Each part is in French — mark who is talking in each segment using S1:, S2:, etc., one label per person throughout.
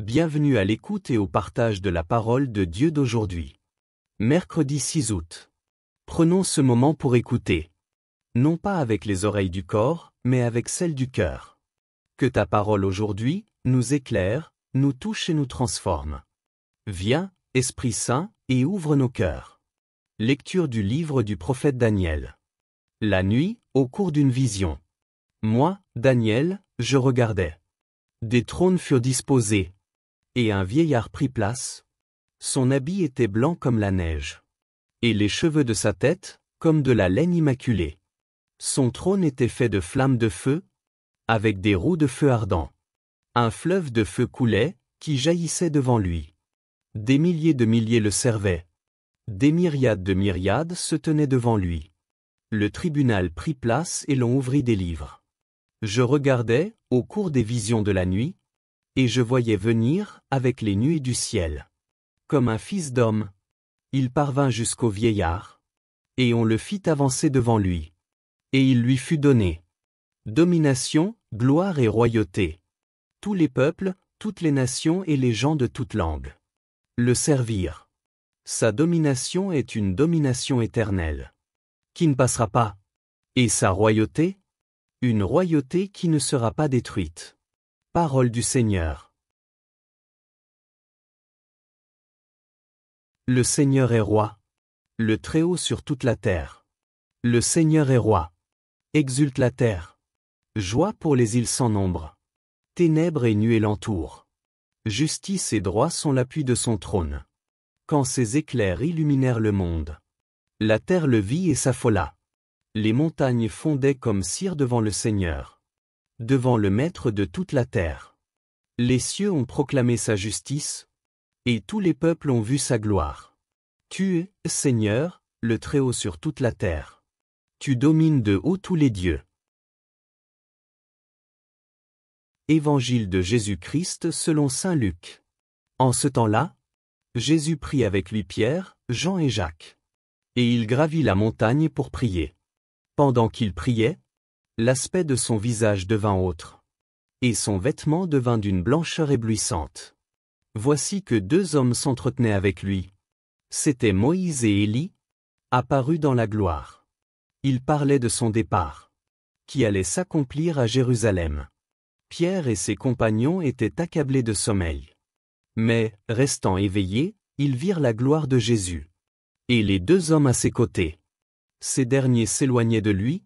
S1: Bienvenue à l'écoute et au partage de la parole de Dieu d'aujourd'hui. Mercredi 6 août. Prenons ce moment pour écouter. Non pas avec les oreilles du corps, mais avec celles du cœur. Que ta parole aujourd'hui nous éclaire, nous touche et nous transforme. Viens, Esprit Saint, et ouvre nos cœurs. Lecture du livre du prophète Daniel. La nuit, au cours d'une vision. Moi, Daniel, je regardais. Des trônes furent disposés. Et un vieillard prit place. Son habit était blanc comme la neige. Et les cheveux de sa tête, comme de la laine immaculée. Son trône était fait de flammes de feu, avec des roues de feu ardent. Un fleuve de feu coulait, qui jaillissait devant lui. Des milliers de milliers le servaient. Des myriades de myriades se tenaient devant lui. Le tribunal prit place et l'on ouvrit des livres. Je regardais, au cours des visions de la nuit, et je voyais venir, avec les nuées du ciel. Comme un fils d'homme, il parvint jusqu'au vieillard, et on le fit avancer devant lui. Et il lui fut donné domination, gloire et royauté. Tous les peuples, toutes les nations et les gens de toute langue le servirent. Sa domination est une domination éternelle, qui ne passera pas. Et sa royauté? Une royauté qui ne sera pas détruite. Parole du Seigneur. Le Seigneur est roi. Le Très-Haut sur toute la terre. Le Seigneur est roi. Exulte la terre. Joie pour les îles sans nombre. Ténèbres et nuées l'entourent. Justice et droit sont l'appui de son trône. Quand ses éclairs illuminèrent le monde, la terre le vit et s'affola. Les montagnes fondaient comme cire devant le Seigneur, devant le Maître de toute la terre. Les cieux ont proclamé sa justice, et tous les peuples ont vu sa gloire. Tu es, Seigneur, le Très-Haut sur toute la terre. Tu domines de haut tous les dieux. Évangile de Jésus-Christ selon saint Luc. En ce temps-là, Jésus prit avec lui Pierre, Jean et Jacques. Et il gravit la montagne pour prier. Pendant qu'il priait, l'aspect de son visage devint autre. Et son vêtement devint d'une blancheur éblouissante. Voici que deux hommes s'entretenaient avec lui. C'étaient Moïse et Élie, apparus dans la gloire. Ils parlaient de son départ, qui allait s'accomplir à Jérusalem. Pierre et ses compagnons étaient accablés de sommeil. Mais, restant éveillés, ils virent la gloire de Jésus. Et les deux hommes à ses côtés. Ces derniers s'éloignaient de lui,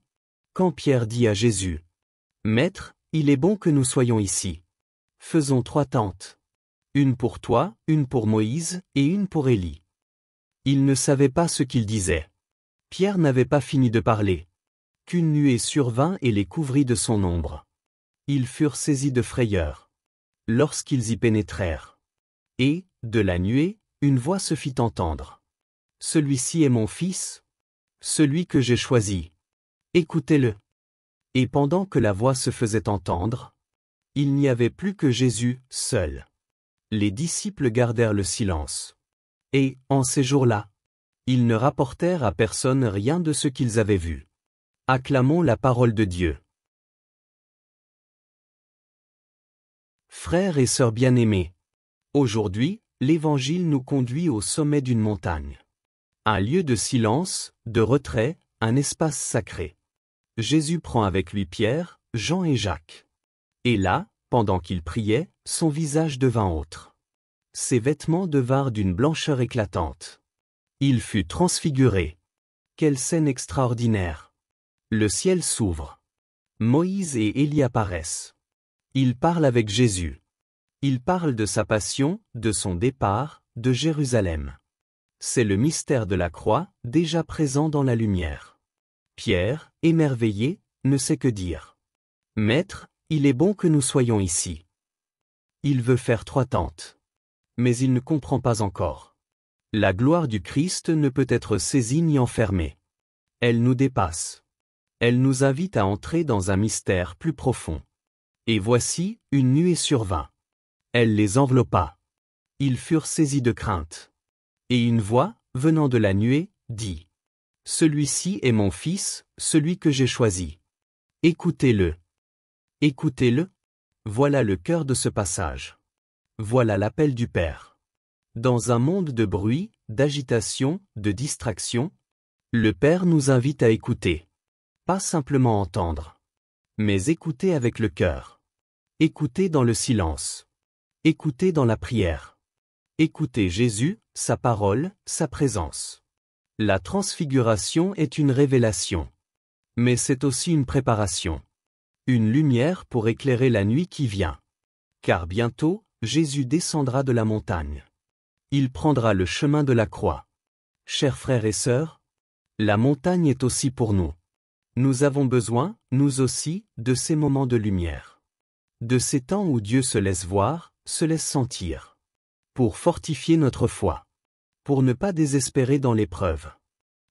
S1: quand Pierre dit à Jésus: « Maître, il est bon que nous soyons ici. Faisons 3 tentes. Une pour toi, une pour Moïse, et une pour Élie. » Il ne savait pas ce qu'il disait. Pierre n'avait pas fini de parler, qu'une nuée survint et les couvrit de son ombre. Ils furent saisis de frayeur lorsqu'ils y pénétrèrent. Et, de la nuée, une voix se fit entendre. « Celui-ci est mon fils, celui que j'ai choisi. Écoutez-le. » Et pendant que la voix se faisait entendre, il n'y avait plus que Jésus, seul. Les disciples gardèrent le silence. Et, en ces jours-là, ils ne rapportèrent à personne rien de ce qu'ils avaient vu. Acclamons la parole de Dieu. Frères et sœurs bien-aimés, aujourd'hui, l'Évangile nous conduit au sommet d'une montagne. Un lieu de silence, de retrait, un espace sacré. Jésus prend avec lui Pierre, Jean et Jacques. Et là, pendant qu'il priait, son visage devint autre. Ses vêtements devinrent d'une blancheur éclatante. Il fut transfiguré. Quelle scène extraordinaire! Le ciel s'ouvre. Moïse et Élie apparaissent. Ils parlent avec Jésus. Ils parlent de sa passion, de son départ, de Jérusalem. C'est le mystère de la croix, déjà présent dans la lumière. Pierre, émerveillé, ne sait que dire. « Maître, il est bon que nous soyons ici. » Il veut faire 3 tentes. Mais il ne comprend pas encore. La gloire du Christ ne peut être saisie ni enfermée. Elle nous dépasse. Elle nous invite à entrer dans un mystère plus profond. Et voici, une nuée survint. Elle les enveloppa. Ils furent saisis de crainte. Et une voix, venant de la nuée, dit: « Celui-ci est mon fils, celui que j'ai choisi. Écoutez-le. » Écoutez-le. Voilà le cœur de ce passage. Voilà l'appel du Père. Dans un monde de bruit, d'agitation, de distraction, le Père nous invite à écouter. Pas simplement entendre, mais écouter avec le cœur. Écouter dans le silence. Écouter dans la prière. Écouter Jésus, sa parole, sa présence. La transfiguration est une révélation. Mais c'est aussi une préparation. Une lumière pour éclairer la nuit qui vient. Car bientôt, Jésus descendra de la montagne. Il prendra le chemin de la croix. Chers frères et sœurs, la montagne est aussi pour nous. Nous avons besoin, nous aussi, de ces moments de lumière. De ces temps où Dieu se laisse voir, se laisse sentir. Pour fortifier notre foi. Pour ne pas désespérer dans l'épreuve.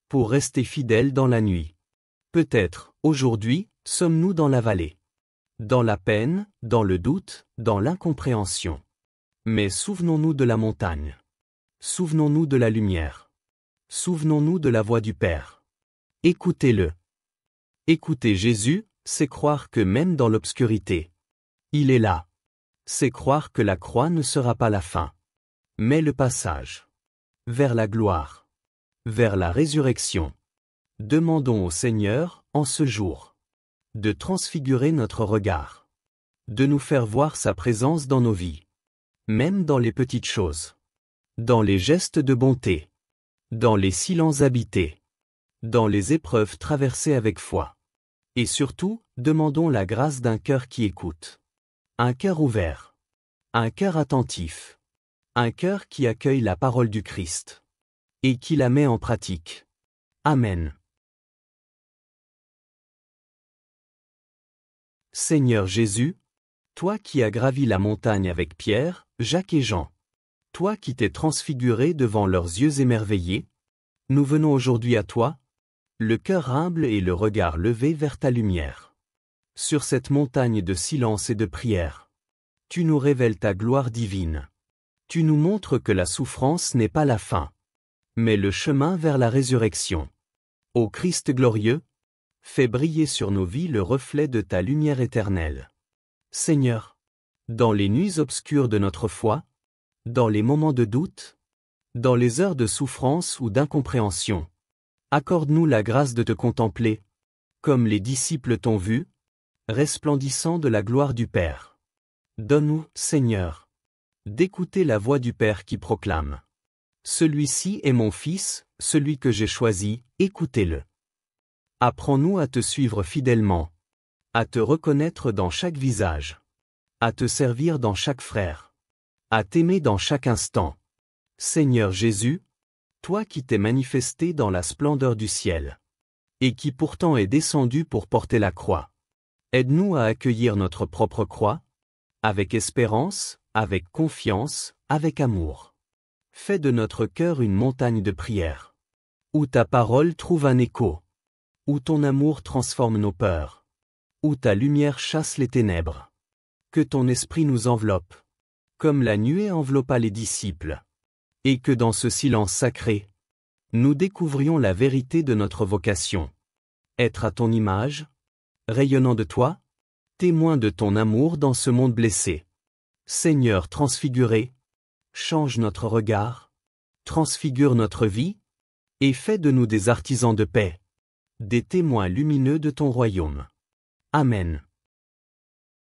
S1: Pour rester fidèles dans la nuit. Peut-être, aujourd'hui, sommes-nous dans la vallée. Dans la peine, dans le doute, dans l'incompréhension. Mais souvenons-nous de la montagne. Souvenons-nous de la lumière. Souvenons-nous de la voix du Père. Écoutez-le. Écouter Jésus, c'est croire que même dans l'obscurité, il est là. C'est croire que la croix ne sera pas la fin, mais le passage vers la gloire, vers la résurrection. Demandons au Seigneur, en ce jour, de transfigurer notre regard, de nous faire voir sa présence dans nos vies, même dans les petites choses, dans les gestes de bonté, dans les silences habités, dans les épreuves traversées avec foi. Et surtout, demandons la grâce d'un cœur qui écoute. Un cœur ouvert. Un cœur attentif. Un cœur qui accueille la parole du Christ. Et qui la met en pratique. Amen. Seigneur Jésus, toi qui as gravi la montagne avec Pierre, Jacques et Jean, toi qui t'es transfiguré devant leurs yeux émerveillés, nous venons aujourd'hui à toi, le cœur humble et le regard levé vers ta lumière. Sur cette montagne de silence et de prière, tu nous révèles ta gloire divine. Tu nous montres que la souffrance n'est pas la fin, mais le chemin vers la résurrection. Ô Christ glorieux, fais briller sur nos vies le reflet de ta lumière éternelle. Seigneur, dans les nuits obscures de notre foi, dans les moments de doute, dans les heures de souffrance ou d'incompréhension, accorde-nous la grâce de te contempler, comme les disciples t'ont vu, resplendissant de la gloire du Père. Donne-nous, Seigneur, d'écouter la voix du Père qui proclame. Celui-ci est mon Fils, celui que j'ai choisi, écoutez-le. Apprends-nous à te suivre fidèlement, à te reconnaître dans chaque visage, à te servir dans chaque frère, à t'aimer dans chaque instant. Seigneur Jésus, toi qui t'es manifesté dans la splendeur du ciel, et qui pourtant est descendu pour porter la croix, aide-nous à accueillir notre propre croix, avec espérance, avec confiance, avec amour. Fais de notre cœur une montagne de prière, où ta parole trouve un écho, où ton amour transforme nos peurs, où ta lumière chasse les ténèbres. Que ton esprit nous enveloppe, comme la nuée enveloppa les disciples, et que dans ce silence sacré, nous découvrions la vérité de notre vocation. Être à ton image, rayonnant de toi, témoin de ton amour dans ce monde blessé. Seigneur transfiguré, change notre regard, transfigure notre vie, et fais de nous des artisans de paix, des témoins lumineux de ton royaume. Amen.